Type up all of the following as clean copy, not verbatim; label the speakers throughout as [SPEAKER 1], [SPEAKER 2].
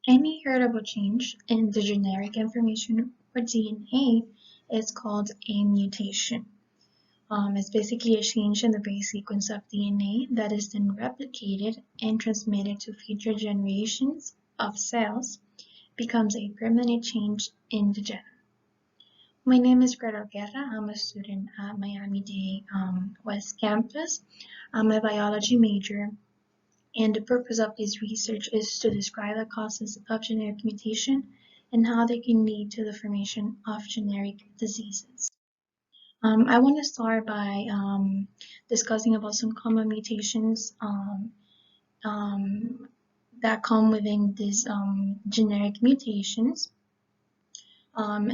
[SPEAKER 1] Any heritable change in the genetic information for DNA is called a mutation. It's basically a change in the base sequence of DNA that is then replicated and transmitted to future generations of cells, becomes a permanent change in the genome. My name is Greta Guerra. I'm a student at Miami-Dade West Campus. I'm a biology major, and the purpose of this research is to describe the causes of genetic mutation and how they can lead to the formation of genetic diseases. I want to start by discussing about some common mutations um, that come within these genetic mutations,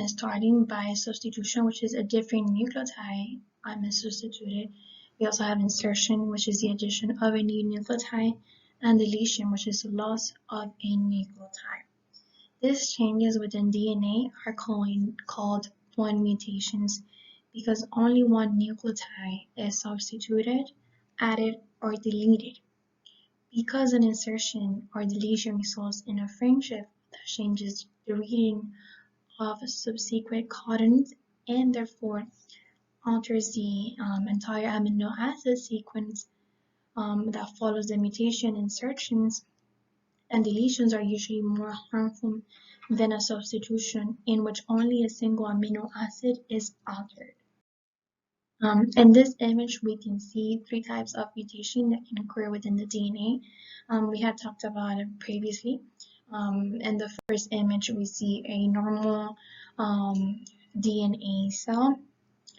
[SPEAKER 1] starting by substitution, which is a different nucleotide is substituted. We also have insertion, which is the addition of a new nucleotide, and deletion, which is the loss of a nucleotide. These changes within DNA are called point mutations because only one nucleotide is substituted, added, or deleted. Because an insertion or deletion results in a frame shift that changes the reading of subsequent codons and therefore alters the entire amino acid sequence that follows the mutation, insertions and deletions are usually more harmful than a substitution in which only a single amino acid is altered. In this image, we can see three types of mutation that can occur within the DNA. We had talked about it previously. In the first image, we see a normal DNA cell.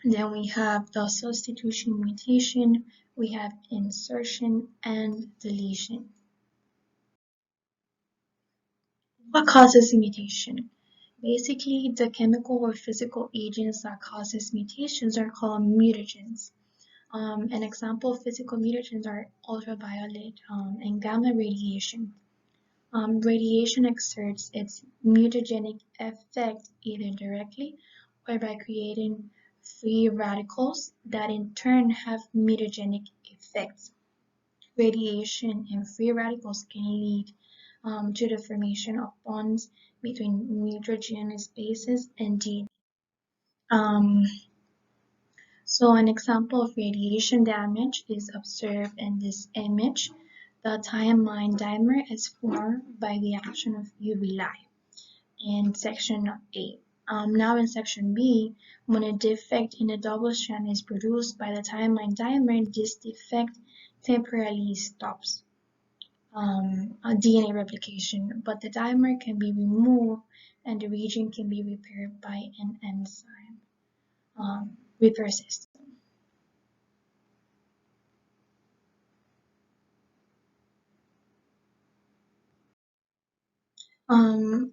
[SPEAKER 1] Then we have the substitution mutation, we have insertion and deletion. What causes mutation? Basically, the chemical or physical agents that causes mutations are called mutagens. An example of physical mutagens are ultraviolet and gamma radiation. Radiation exerts its mutagenic effect either directly or by creating free radicals that in turn have mutagenic effects. Radiation and free radicals can lead to the formation of bonds between mutagenous bases and DNA. So an example of radiation damage is observed in this image. The thiamine dimer is formed by the action of UV light in section A. Now in section B, when a defect in a double strand is produced by the thiamine dimer, this defect temporarily stops DNA replication, but the dimer can be removed and the region can be repaired by an enzyme repair system.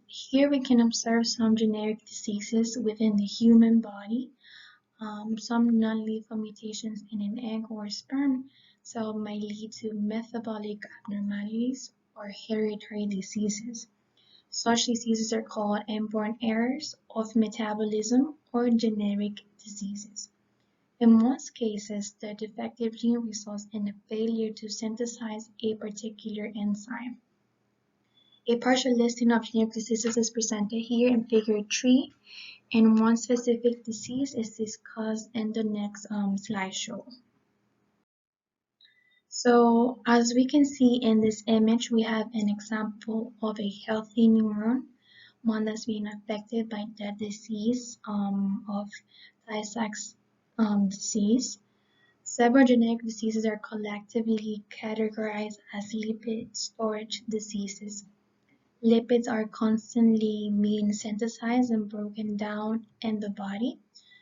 [SPEAKER 1] Here we can observe some generic diseases within the human body. Some non-lethal mutations in an egg or sperm cell may lead to metabolic abnormalities or hereditary diseases. Such diseases are called inborn errors of metabolism or generic diseases. In most cases, the defective gene results in a failure to synthesize a particular enzyme. A partial listing of generic diseases is presented here in figure 3, and one specific disease is discussed in the next slideshow. So as we can see in this image, we have an example of a healthy neuron, one that's being affected by the disease of Tay-Sachs disease. Several genetic diseases are collectively categorized as lipid storage diseases. Lipids are constantly being synthesized and broken down in the body.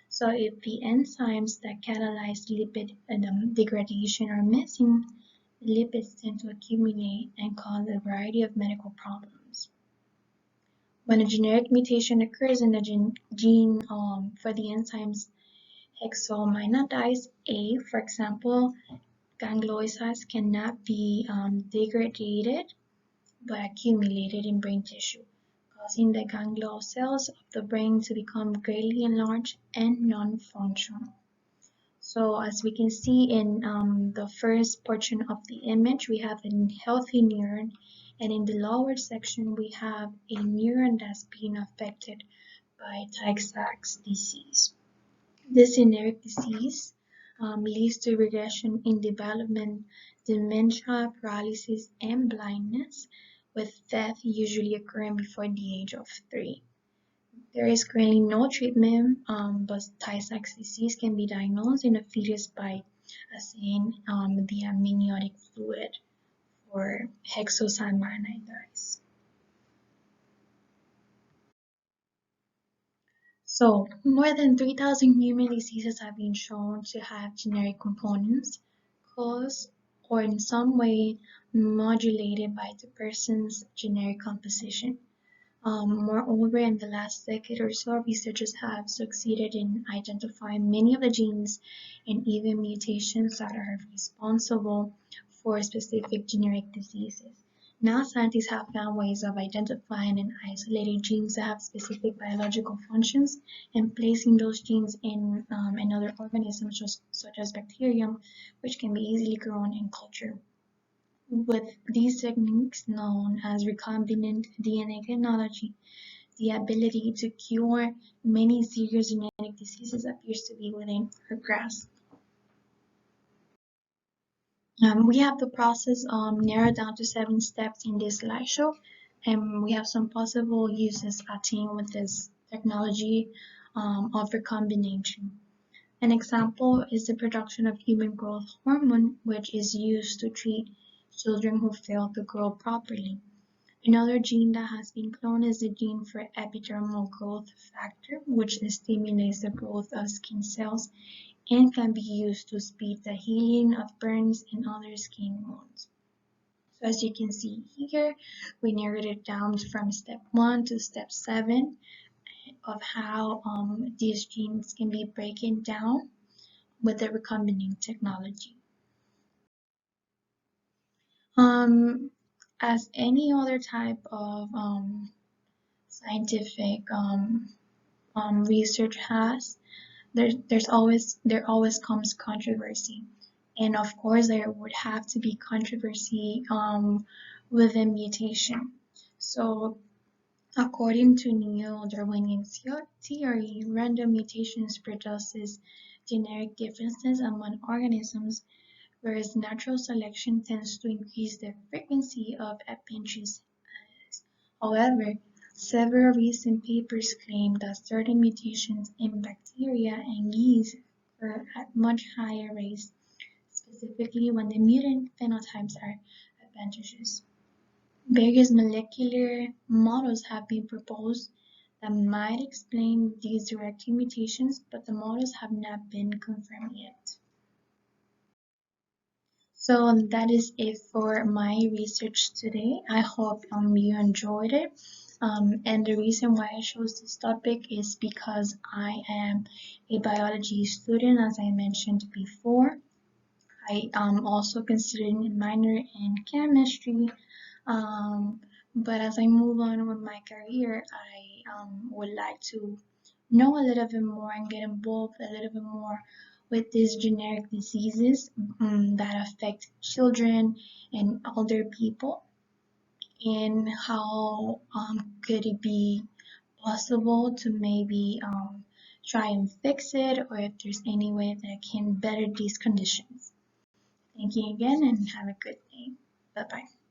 [SPEAKER 1] So if the enzymes that catalyze lipid degradation are missing, lipids tend to accumulate and cause a variety of medical problems. When a genetic mutation occurs in the gene for the enzymes hexominidase A, for example, gangliosides cannot be degraded but accumulated in brain tissue, causing the ganglion cells of the brain to become greatly enlarged and non-functional. So as we can see in the first portion of the image, we have a healthy neuron, And in the lower section, we have a neuron that's being affected by Tay-Sachs disease. This generic disease leads to regression in development, dementia, paralysis, and blindness, with death usually occurring before the age of 3. There is currently no treatment, but Tay-Sachs disease can be diagnosed in a fetus by assaying the amniotic fluid for hexosaminidase. So, more than 3,000 human diseases have been shown to have genetic components caused or in some way modulated by the person's genetic composition. Moreover, in the last decade or so, researchers have succeeded in identifying many of the genes and even mutations that are responsible for specific genetic diseases. Now, scientists have found ways of identifying and isolating genes that have specific biological functions and placing those genes in another organisms such as bacterium, which can be easily grown in culture. With these techniques known as recombinant DNA technology, the ability to cure many serious genetic diseases appears to be within our grasp. We have the process narrowed down to 7 steps in this slideshow, and we have some possible uses attained with this technology of recombination. An example is the production of human growth hormone, which is used to treat children who fail to grow properly. Another gene that has been cloned is the gene for epidermal growth factor, which stimulates the growth of skin cells and can be used to speed the healing of burns and other skin wounds. So as you can see here, we narrowed it down from step 1 to step 7 of how these genes can be broken down with the recombinant technology. As any other type of scientific research has, there always comes controversy, and of course there would have to be controversy within mutation. So according to neo-Darwinian theory, random mutations produces genetic differences among organisms, whereas natural selection tends to increase the frequency of appendages. However, several recent papers claim that certain mutations in bacteria and yeast occur at much higher rates, specifically when the mutant phenotypes are advantageous. Various molecular models have been proposed that might explain these direct mutations, but the models have not been confirmed yet. So that is it for my research today. I hope you enjoyed it. And the reason why I chose this topic is because I am a biology student, as I mentioned before. I am also considering a minor in chemistry, but as I move on with my career, I would like to know a little bit more and get involved a little bit more with these genetic diseases that affect children and older people, and how could it be possible to maybe try and fix it, or if there's any way that can better these conditions. Thank you again and have a good day. Bye bye.